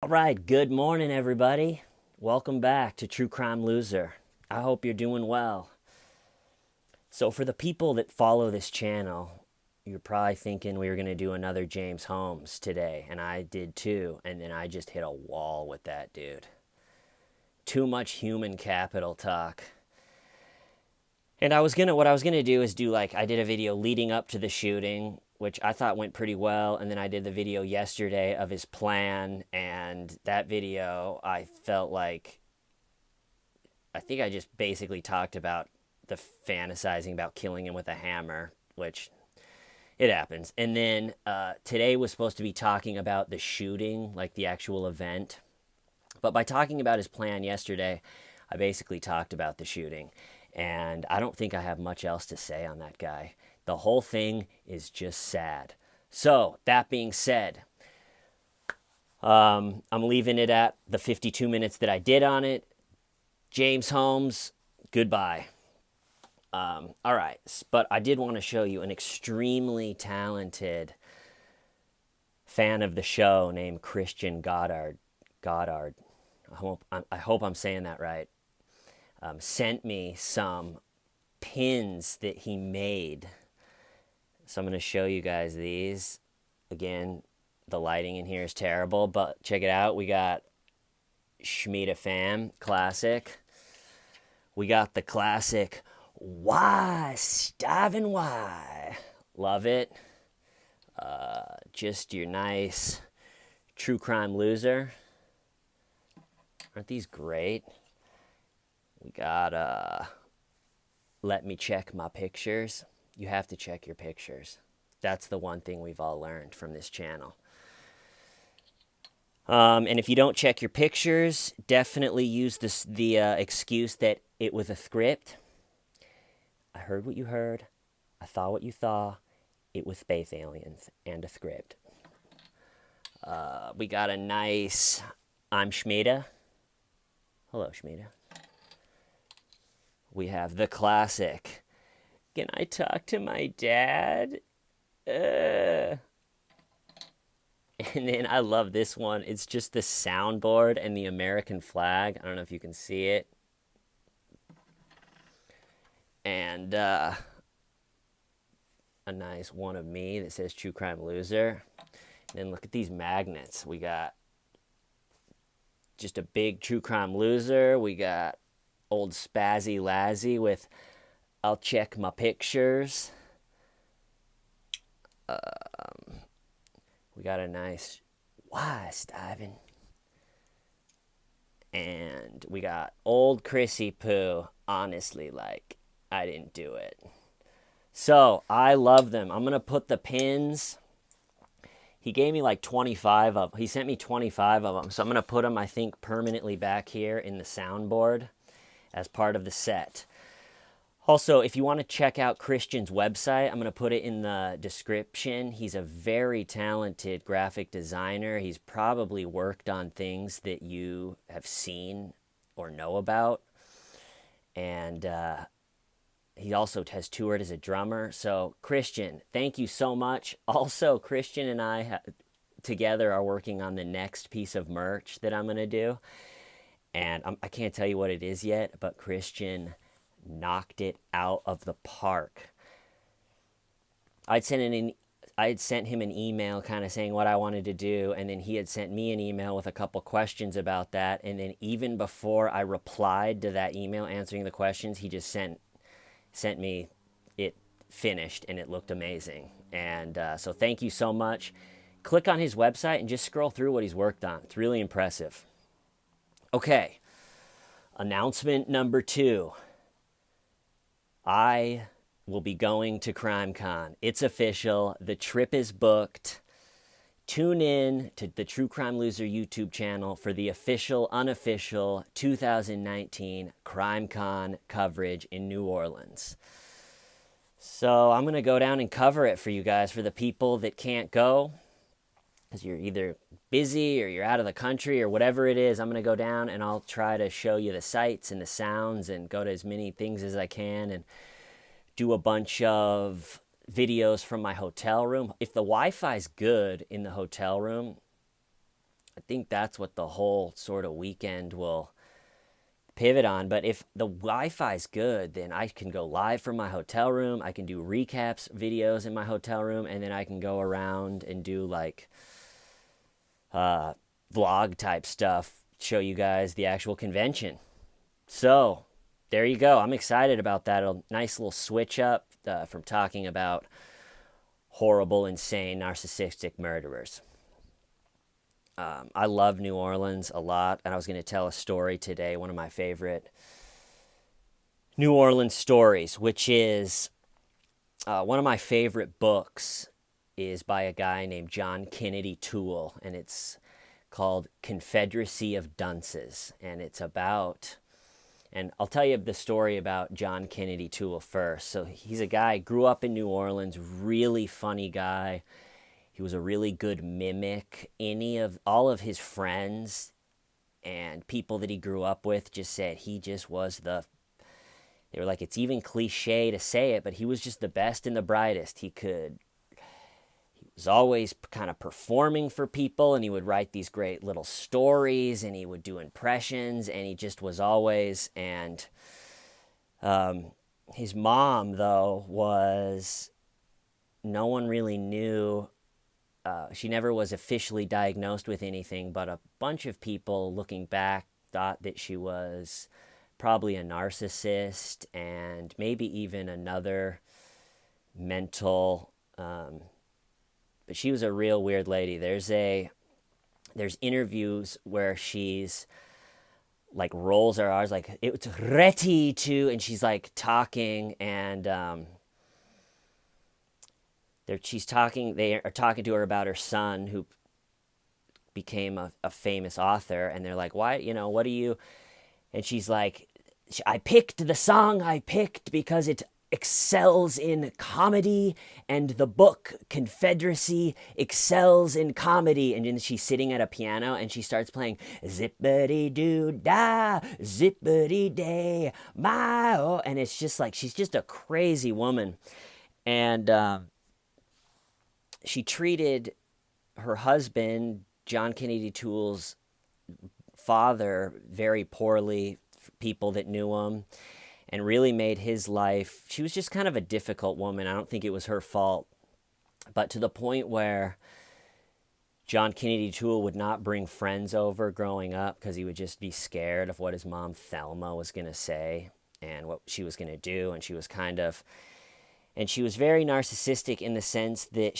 right, good morning, everybody. Welcome back to True Crime Loser. I hope you're doing well. So, for the people that follow this channel, you're probably thinking we were going to do another James Holmes today, and I did too, and then I just hit a wall with that dude. Too much human capital talk. And what I was gonna do is I did a video leading up to the shooting, which I thought went pretty well, and then I did the video yesterday of his plan, and that video I felt like I think I just basically talked about the fantasizing about killing him with a hammer, which it happens. And then today was supposed to be talking about the shooting, like the actual event. But by talking about his plan yesterday, I basically talked about the shooting. And I don't think I have much else to say on that guy. The whole thing is just sad. So, that being said, I'm leaving it at the 52 minutes that I did on it. James Holmes, goodbye. All right, but I did want to show you an extremely talented fan of the show named Christian Goddard. I hope I'm saying that right. Sent me some pins that he made. So I'm going to show you guys these. Again, the lighting in here is terrible, but check it out. We got Schmida Fam, classic. We got the classic Why, Stivin' Why. Love it. Just your nice true crime loser. Aren't these great? We got Let Me Check My Pictures. You have to check your pictures. That's the one thing we've all learned from this channel. And if you don't check your pictures, definitely use the excuse that it was a script. I heard what you heard. I saw what you saw. It was space aliens and a script. We got a nice I'm Schmida. Hello, Schmida. We have the classic. Can I talk to my dad? And then I love this one. It's just the soundboard and the American flag. I don't know if you can see it. And a nice one of me that says True Crime Loser. And then look at these magnets. We got just a big True Crime Loser. We got old Spazzy Lazzy with I'll check my pictures. We got a nice Why, Steven? And we got old Chrissy Poo. Honestly, I didn't do it. So, I love them. I'm going to put the pins. He gave me 25 of them. He sent me 25 of them. So, I'm going to put them, I think, permanently back here in the soundboard as part of the set. Also, if you want to check out Christian's website, I'm going to put it in the description. He's a very talented graphic designer. He's probably worked on things that you have seen or know about. And he also has toured as a drummer. So, Christian, thank you so much. Also, Christian and I together are working on the next piece of merch that I'm going to do. And I can't tell you what it is yet, but Christian knocked it out of the park. I'd sent him an email kind of saying what I wanted to do, and then he had sent me an email with a couple questions about that, and then even before I replied to that email answering the questions, he just sent me it finished, and it looked amazing. And so thank you so much. Click on his website and just scroll through what he's worked on. It's really impressive. Okay, announcement number 2. I will be going to CrimeCon. It's official. The trip is booked. Tune in to the True Crime Loser YouTube channel for the official, unofficial 2019 CrimeCon coverage in New Orleans. So I'm going to go down and cover it for you guys. For the people that can't go, because you're either busy or you're out of the country or whatever it is, I'm going to go down and I'll try to show you the sights and the sounds and go to as many things as I can and do a bunch of videos from my hotel room. If the Wi-Fi's good in the hotel room, I think that's what the whole sort of weekend will pivot on. But if the Wi-Fi's good, then I can go live from my hotel room. I can do recaps videos in my hotel room, and then I can go around and do like vlog type stuff, show you guys the actual convention. So there you go. I'm excited about that. A nice little switch up from talking about horrible, insane, narcissistic murderers. I love New Orleans a lot, and I was going to tell a story today, one of my favorite New Orleans stories, which is one of my favorite books is by a guy named John Kennedy Toole, and it's called Confederacy of Dunces, and it's about, and I'll tell you the story about John Kennedy Toole first. So he's a guy, grew up in New Orleans, really funny guy. He was a really good mimic. All of his friends and people that he grew up with just said he just was they were like, it's even cliche to say it, but he was just the best and the brightest. He was always kind of performing for people, and he would write these great little stories, and he would do impressions, and he just was always, and his mom, though, no one really knew. She never was officially diagnosed with anything, but a bunch of people looking back thought that she was probably a narcissist and maybe even another mental, but she was a real weird lady. There's interviews where she's like rolls her R's like it's ready to, and she's like talking, and they are talking to her about her son who became a famous author, and they're like, why, what do you, and she's like, I picked the song I picked because it excels in comedy, and the book Confederacy excels in comedy. And then she's sitting at a piano and she starts playing zippity doo da, zippity day, my oh, and it's just like she's just a crazy woman. And she treated her husband, John Kennedy Toole's father, very poorly, people that knew him, and really made his life, she was just kind of a difficult woman. I don't think it was her fault, but to the point where John Kennedy Toole would not bring friends over growing up because he would just be scared of what his mom Thelma was going to say and what she was going to do. And she was very narcissistic in the sense that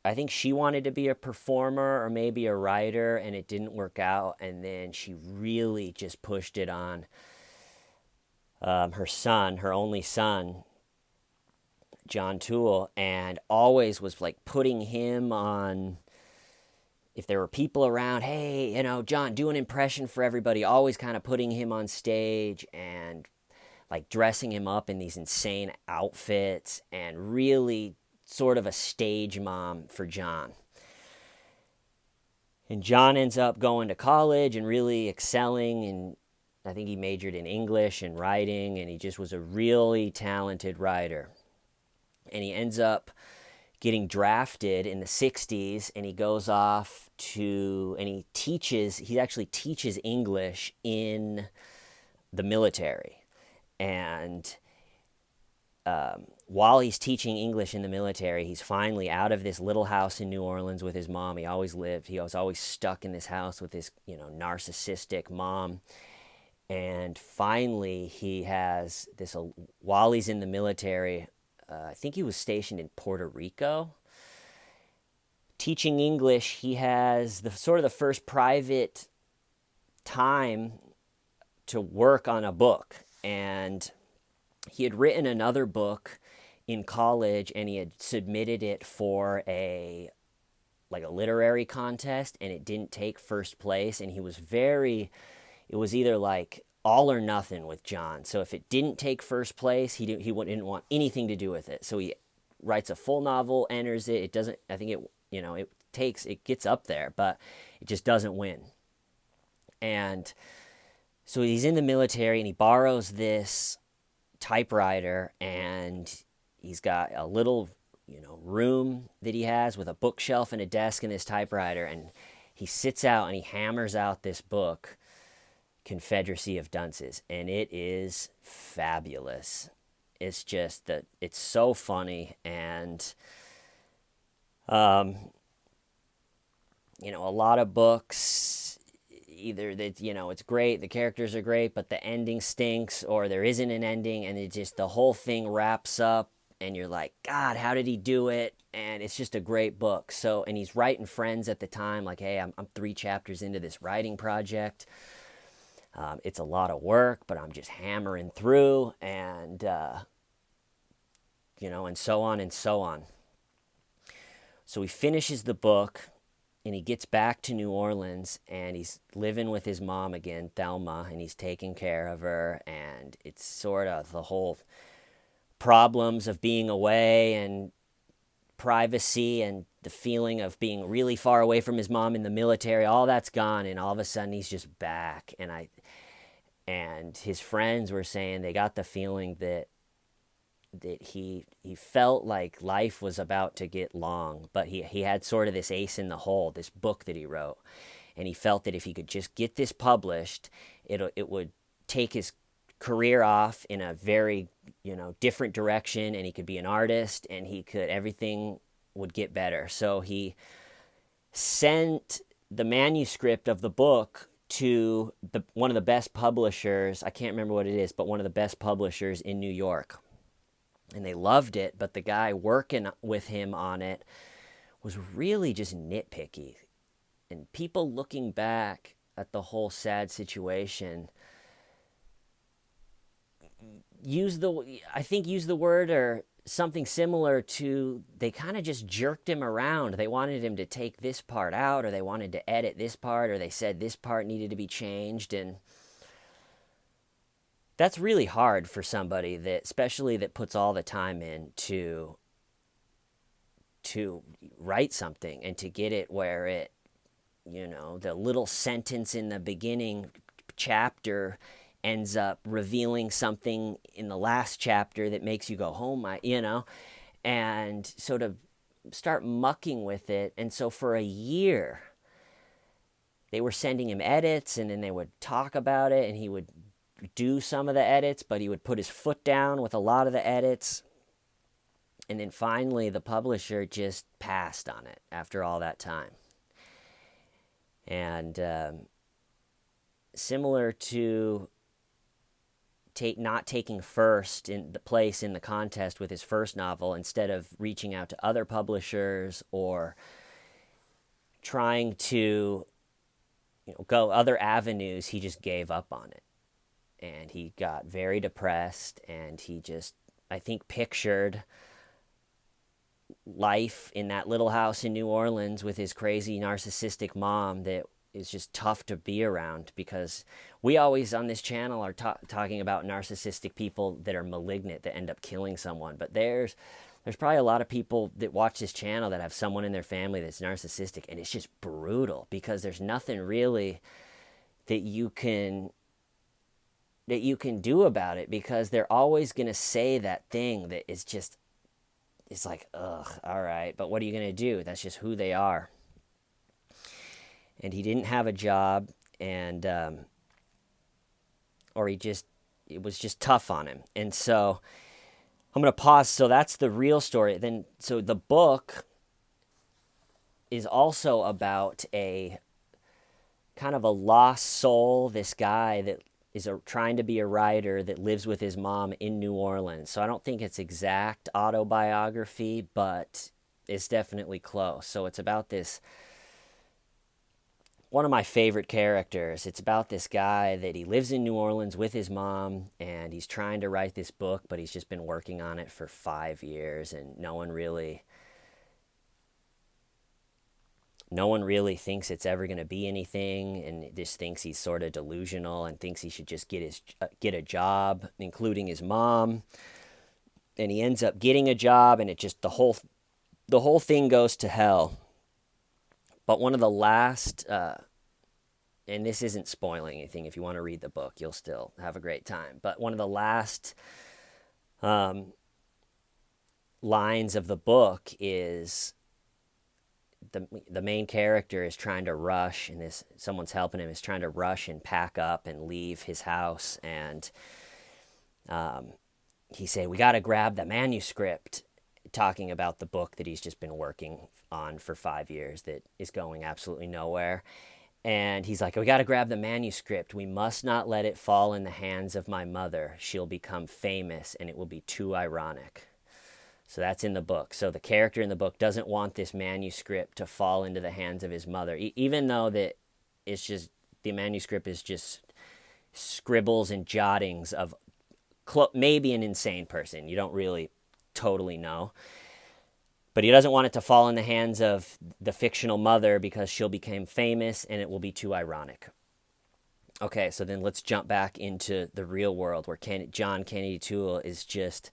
I think she wanted to be a performer or maybe a writer, and it didn't work out. And then she really just pushed it on her only son, John Toole, and always was like putting him on, if there were people around, hey, John, do an impression for everybody, always kind of putting him on stage and like dressing him up in these insane outfits, and really sort of a stage mom for John. And John ends up going to college and really excelling, and I think he majored in English and writing, and he just was a really talented writer. And he ends up getting drafted in the 60s, and he goes off and he actually teaches English in the military. And while he's teaching English in the military, he's finally out of this little house in New Orleans with his mom. He was always stuck in this house with this, narcissistic mom. And finally, he has this, while he's in the military, I think he was stationed in Puerto Rico. Teaching English, he has the first private time to work on a book. And he had written another book in college, and he had submitted it for a literary contest, and it didn't take first place. And it was either like all or nothing with John. So if it didn't take first place, he didn't want anything to do with it. So he writes a full novel, enters it. It doesn't, I think it gets up there, but it just doesn't win. And so he's in the military, and he borrows this typewriter, and he's got a little, room that he has with a bookshelf and a desk and this typewriter, and he sits out and he hammers out this book, Confederacy of Dunces, and it is fabulous. It's just that it's so funny, and a lot of books, either that it's great, the characters are great, but the ending stinks, or there isn't an ending, and it just the whole thing wraps up, and you're like, God, how did he do it? And it's just a great book. So, and he's writing friends at the time, like, hey, I'm 3 chapters into this writing project. It's a lot of work, but I'm just hammering through, and and so on and so on. So he finishes the book, and he gets back to New Orleans, and he's living with his mom again, Thelma, and he's taking care of her, and it's sort of the whole problems of being away and privacy and the feeling of being really far away from his mom in the military. All that's gone, and all of a sudden he's just back. And his friends were saying they got the feeling that he felt like life was about to get long, but he had sort of this ace in the hole, this book that he wrote, and he felt that if he could just get this published, it would take his career off in a very different direction, and he could be an artist, and everything would get better. So he sent the manuscript of the book to one of the best publishers. I can't remember what it is, but one of the best publishers in New York. And they loved it, but the guy working with him on it was really just nitpicky. And people looking back at the whole sad situation use the word or something similar to, they kind of just jerked him around. They wanted him to take this part out, or they wanted to edit this part, or they said this part needed to be changed. And that's really hard for somebody especially that puts all the time in to write something, and to get it where it, the little sentence in the beginning chapter ends up revealing something in the last chapter that makes you go, oh, and sort of start mucking with it. And so for a year, they were sending him edits, and then they would talk about it, and he would do some of the edits, but he would put his foot down with a lot of the edits. And then finally, the publisher just passed on it after all that time. And similar to not taking first in the place in the contest with his first novel, instead of reaching out to other publishers or trying to go other avenues, he just gave up on it. And he got very depressed, and he just, I think, pictured life in that little house in New Orleans with his crazy narcissistic mom that is just tough to be around, because we always on this channel are talking about narcissistic people that are malignant, that end up killing someone. But there's probably a lot of people that watch this channel that have someone in their family that's narcissistic, and it's just brutal, because there's nothing really that you can do about it, because they're always going to say that thing that is just, it's like, ugh, all right, but what are you going to do? That's just who they are. And he didn't have a job, and it was just tough on him. And so I'm going to pause. So that's the real story. Then, so the book is also about a kind of a lost soul, this guy that is trying to be a writer that lives with his mom in New Orleans. So I don't think it's exact autobiography, but it's definitely close. So it's about this, one of my favorite characters. It's about this guy that he lives in New Orleans with his mom, and he's trying to write this book, but he's just been working on it for 5 years, and no one really thinks it's ever going to be anything, and just thinks he's sort of delusional, and thinks he should just get a job, including his mom. And he ends up getting a job, and it just, the whole thing goes to hell. But one of the last, and this isn't spoiling anything, if you want to read the book, you'll still have a great time. But one of the last lines of the book is the main character is trying to rush, and this someone's helping him, is trying to rush and pack up and leave his house, and he said, we got to grab the manuscript, talking about the book that he's just been working on for 5 years that is going absolutely nowhere. And he's like, we got to grab the manuscript. We must not let it fall in the hands of my mother. She'll become famous and it will be too ironic. So that's in the book. So the character in the book doesn't want this manuscript to fall into the hands of his mother, even though that it's just, the manuscript is just scribbles and jottings of maybe an insane person. You don't really totally know. But he doesn't want it to fall in the hands of the fictional mother because she'll become famous and it will be too ironic. Okay, so then let's jump back into the real world where John Kennedy Toole is just,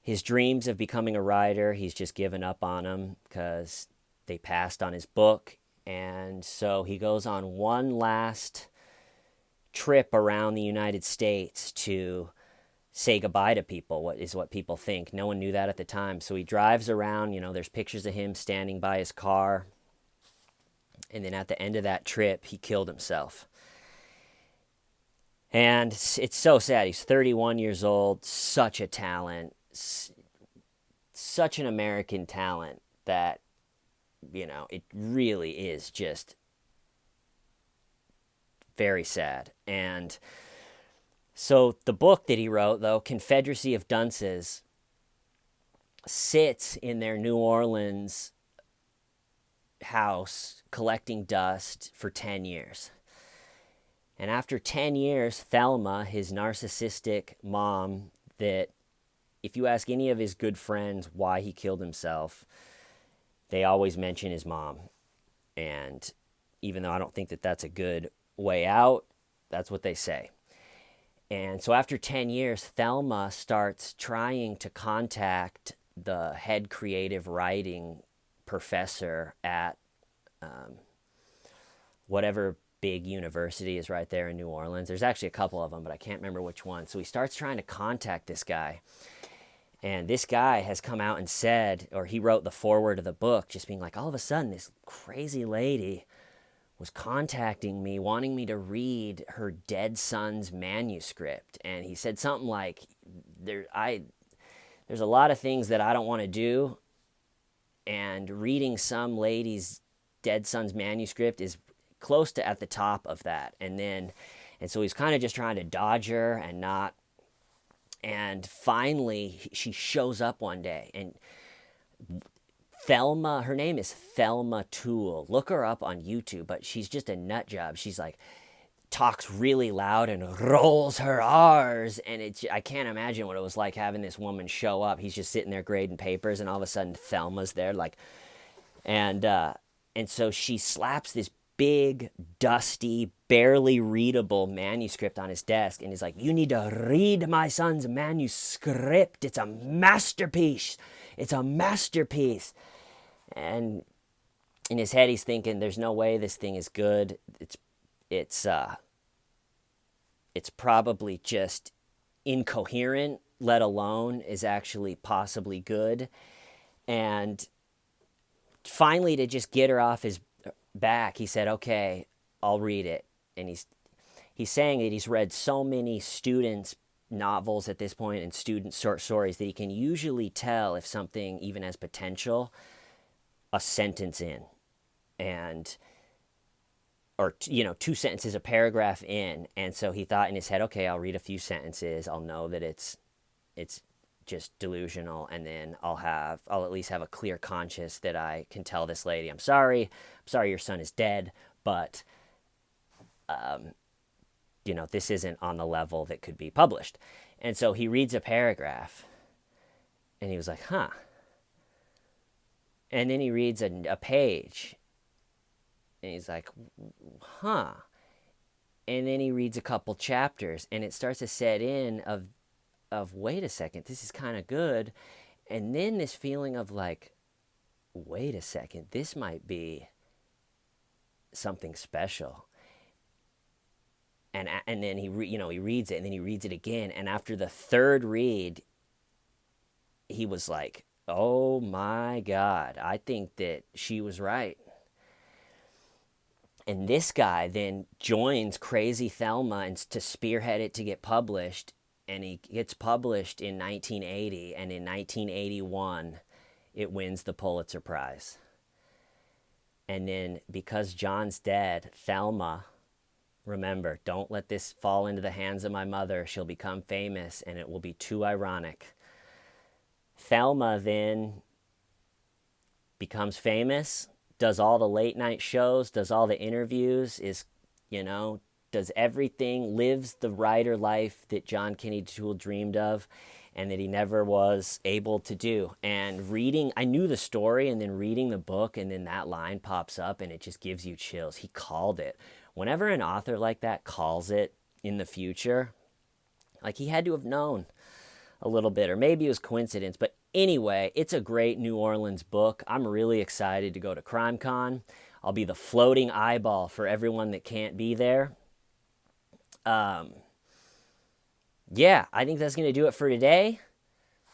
his dreams of becoming a writer, he's just given up on them because they passed on his book. And so he goes on one last trip around the United States to say goodbye to people, what people think. No one knew that at the time. So he drives around, there's pictures of him standing by his car. And then at the end of that trip, he killed himself. And it's so sad. He's 31 years old, such a talent, such an American talent that, it really is just very sad. And so the book that he wrote, though, Confederacy of Dunces, sits in their New Orleans house collecting dust for 10 years. And after 10 years, Thelma, his narcissistic mom, that if you ask any of his good friends why he killed himself, they always mention his mom. And even though I don't think that that's a good way out, that's what they say. And so after 10 years, Thelma starts trying to contact the head creative writing professor at whatever big university is right there in New Orleans. There's actually a couple of them, but I can't remember which one. So he starts trying to contact this guy. And this guy has come out and said, or he wrote the foreword of the book, just being like, all of a sudden, this crazy lady was contacting me, wanting me to read her dead son's manuscript. And he said something like, there's a lot of things that I don't want to do, and reading some lady's dead son's manuscript is close to at the top of that. And so he's kind of just trying to dodge her and not. And finally, she shows up one day, and Thelma, her name is Thelma Toole. Look her up on YouTube, but she's just a nut job. She's like, talks really loud and rolls her R's, and I can't imagine what it was like having this woman show up. He's just sitting there grading papers, and all of a sudden Thelma's there, and so she slaps this big, dusty, barely readable manuscript on his desk, and he's like, you need to read my son's manuscript. It's a masterpiece. It's a masterpiece. And in his head, he's thinking, there's no way this thing is good. It's probably just incoherent, let alone is actually possibly good. And finally, to just get her off his back, he said, okay, I'll read it. And he's saying that he's read so many students' novels at this point and student short stories that he can usually tell if something even has potential a sentence in, or 2 sentences, a paragraph in. And so he thought in his head, okay, I'll read a few sentences, I'll know that it's just delusional, and then I'll at least have a clear conscience that I can tell this lady, I'm sorry your son is dead, but this isn't on the level that could be published. And so he reads a paragraph, and he was like, huh. And then he reads a page, and he's like, huh. And then he reads a couple chapters, and it starts to set in of wait a second, this is kind of good. And then this feeling of like, wait a second, this might be something special. And then he reads it, and then he reads it again. And after the third read, he was like, oh my God, I think that she was right. And this guy then joins Crazy Thelma and to spearhead it to get published. And he gets published in 1980. And in 1981, it wins the Pulitzer Prize. And then because John's dead, Thelma, remember, don't let this fall into the hands of my mother. She'll become famous and it will be too ironic. Thelma then becomes famous, does all the late night shows, does all the interviews, does everything, lives the writer life that John Kennedy Toole dreamed of and that he never was able to do. And reading, I knew the story, and then reading the book, and then that line pops up and it just gives you chills. He called it. Whenever an author like that calls it in the future, like he had to have known a little bit, or maybe it was coincidence, but anyway, it's a great New Orleans book. I'm really excited to go to CrimeCon. I'll be the floating eyeball for everyone that can't be there. Yeah, I think that's going to do it for today.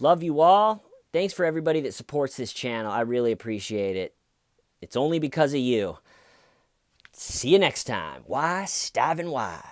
Love you all. Thanks for everybody that supports this channel. I really appreciate it. It's only because of you. See you next time. Why, Stiving Why.